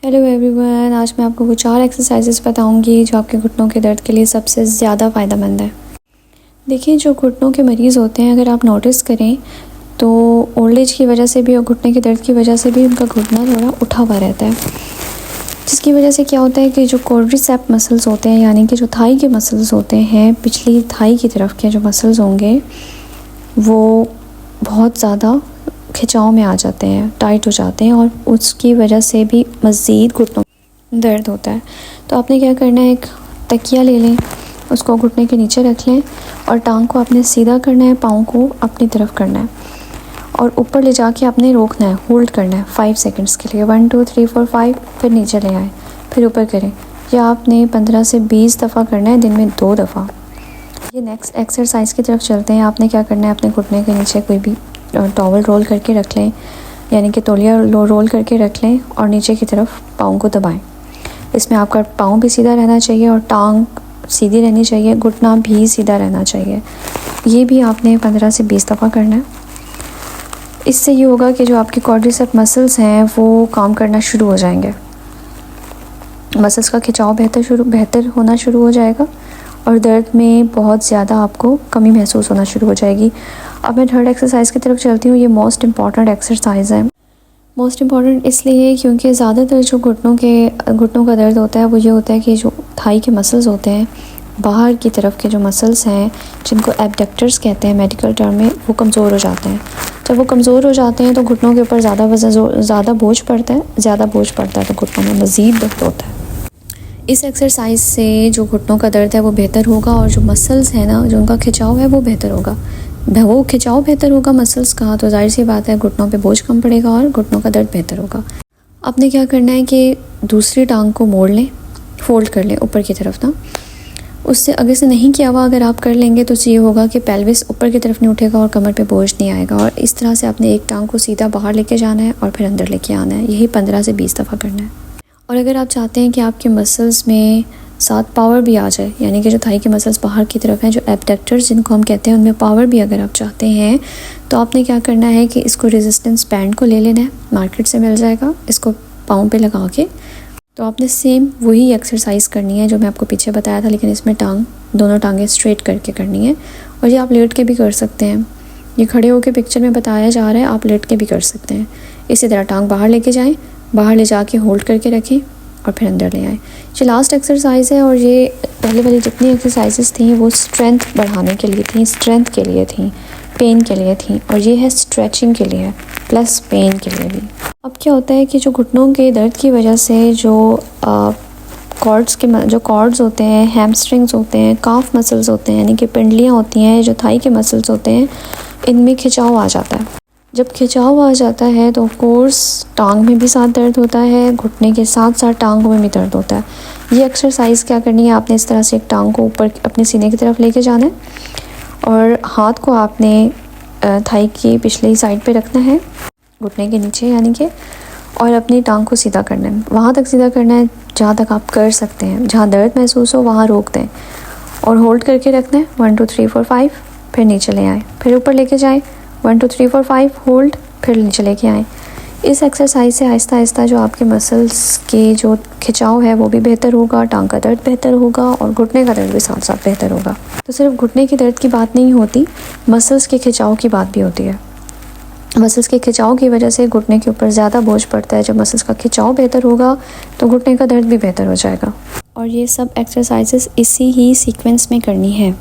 Hello everyone, आज मैं आपको वो 4 एक्सरसाइजेस बताऊंगी जो आपके घुटनों के दर्द के लिए सबसे ज़्यादा फ़ायदेमंद है। देखिए, जो घुटनों के मरीज़ होते हैं, अगर आप नोटिस करें तो ओल्ड एज की वजह से भी और घुटने के दर्द की वजह से भी उनका घुटना थोड़ा उठा हुआ रहता है, जिसकी वजह से क्या होता है कि जो क्वाड्रिसेप मसल्स होते हैं, यानी कि जो थाई के मसल्स होते हैं, पिछली थाई की तरफ के जो मसल्स होंगे वो बहुत ज़्यादा खिंचाव में आ जाते हैं, टाइट हो जाते हैं और उसकी वजह से भी मज़ीद घुटनों में दर्द होता है। तो आपने क्या करना है, एक तकिया ले लें, उसको घुटने के नीचे रख लें और टांग को आपने सीधा करना है, पाँव को अपनी तरफ करना है और ऊपर ले जाके आपने रोकना है, होल्ड करना है 5 सेकंड्स के लिए। 1 2 3 4 5, फिर नीचे ले आए, फिर ऊपर करें। यह आपने 15 से 20 दफ़ा करना है, दिन में 2 दफ़ा। ये नेक्स्ट एक्सरसाइज की तरफ चलते हैं। आपने क्या करना है, अपने घुटने के नीचे कोई भी टॉवल रोल करके रख लें, यानी कि तौलिया रोल करके रख लें और नीचे की तरफ पाँव को दबाएं। इसमें आपका पाँव भी सीधा रहना चाहिए और टांग सीधी रहनी चाहिए, घुटना भी सीधा रहना चाहिए। ये भी आपने 15 से 20 दफ़ा करना है। इससे ये होगा कि जो आपके क्वाड्रिसेप मसल्स हैं वो काम करना शुरू हो जाएंगे, मसल्स का खिंचाव बेहतर होना शुरू हो जाएगा और दर्द में बहुत ज़्यादा आपको कमी महसूस होना शुरू हो जाएगी। अब मैं थर्ड एक्सरसाइज की तरफ चलती हूँ। ये मोस्ट इम्पॉर्टेंट एक्सरसाइज है। मोस्ट इम्पॉर्टेंट इसलिए क्योंकि ज़्यादातर जो घुटनों का दर्द होता है वो ये होता है कि जो थाई के मसल्स होते हैं, बाहर की तरफ के जो मसल्स हैं जिनको एबडक्टर्स कहते हैं मेडिकल टर्म में, वो कमज़ोर हो जाते हैं। जब वो कमज़ोर हो जाते हैं तो घुटनों के ऊपर ज़्यादा बोझ पड़ता है तो घुटनों में मज़ीद दर्द होता है। इस एक्सरसाइज से जो घुटनों का दर्द है वो बेहतर होगा और जो मसल्स हैं ना, जो उनका खिंचाव है वो बेहतर होगा। वो खिंचाव बेहतर होगा मसल्स का, तो जाहिर सी बात है घुटनों पे बोझ कम पड़ेगा और घुटनों का दर्द बेहतर होगा। आपने क्या करना है कि दूसरी टांग को मोड़ लें, फोल्ड कर लें ऊपर की तरफ ना। उससे अगर से नहीं किया हुआ अगर आप कर लेंगे तो ये होगा कि पेल्विस ऊपर की तरफ नहीं उठेगा और कमर पे बोझ नहीं आएगा। और इस तरह से आपने एक टांग को सीधा बाहर लेके जाना है और फिर अंदर लेके आना है। यही 15 से 20 दफ़ा करना है। और अगर आप चाहते हैं कि आपके मसल्स में साथ पावर भी आ जाए, यानी कि जो थाई के मसल्स बाहर की तरफ हैं, जो एबडक्टर्स जिनको हम कहते हैं, उनमें पावर भी अगर आप चाहते हैं तो आपने क्या करना है कि इसको रेजिस्टेंस बैंड को ले लेना है, मार्केट से मिल जाएगा। इसको पाँव पे लगा के तो आपने सेम वही एक्सरसाइज करनी है जो मैं आपको पीछे बताया था, लेकिन इसमें दोनों टांगें स्ट्रेट करके करनी है। और ये आप लेट के भी कर सकते हैं। ये खड़े होकर पिक्चर में बताया जा रहा है, आप लेट के भी कर सकते हैं। इसी तरह टांग बाहर लेके जाएँ, बाहर ले जाके होल्ड करके रखें और फिर अंदर ले आए। ये लास्ट एक्सरसाइज है और ये पहले वाली जितनी एक्सरसाइजेस थी वो स्ट्रेंथ बढ़ाने के लिए थी, स्ट्रेंथ के लिए थी, पेन के लिए थी, और ये है स्ट्रेचिंग के लिए प्लस पेन के लिए भी। अब क्या होता है कि जो घुटनों के दर्द की वजह से जो कॉर्ड्स होते हैं, हैमस्ट्रिंग्स होते हैं, काफ मसल्स होते हैं, यानी कि पिंडलियाँ होती हैं, जो थाई के मसल्स होते हैं, इनमें खिंचाव आ जाता है। जब खिंचाव आ जाता है तो ऑफ कोर्स टांग में भी साथ दर्द होता है, घुटने के साथ साथ टांगों में भी दर्द होता है। ये एक्सरसाइज क्या करनी है, आपने इस तरह से एक टांग को ऊपर अपने सीने की तरफ लेके जाना है और हाथ को आपने थाई की पिछली साइड पे रखना है, घुटने के नीचे यानी कि, और अपनी टांग को सीधा करना है। वहाँ तक सीधा करना है जहाँ तक आप कर सकते हैं, जहाँ दर्द महसूस हो वहाँ रोक दें और होल्ड करके रखना है। 1 2 3 4 5, फिर नीचे ले आए, फिर ऊपर लेके जाएँ, 1 2 3 4 5, होल्ड, फिर नीचे लेके आएँ। इस एक्सरसाइज से आहिस्ता आहिस्ता जो आपके मसल्स के जो खिंचाव है वो भी बेहतर होगा, टांग का दर्द बेहतर होगा और घुटने का दर्द भी साथ साथ बेहतर होगा। तो सिर्फ घुटने की दर्द की बात नहीं होती, मसल्स के खिंचाव की बात भी होती है। मसल्स के खिंचाव की वजह से घुटने के ऊपर ज़्यादा बोझ पड़ता है। जब मसल्स का खिंचाव बेहतर होगा तो घुटने का दर्द भी बेहतर हो जाएगा। और ये सब एक्सरसाइजेस इसी ही सीक्वेंस में करनी है।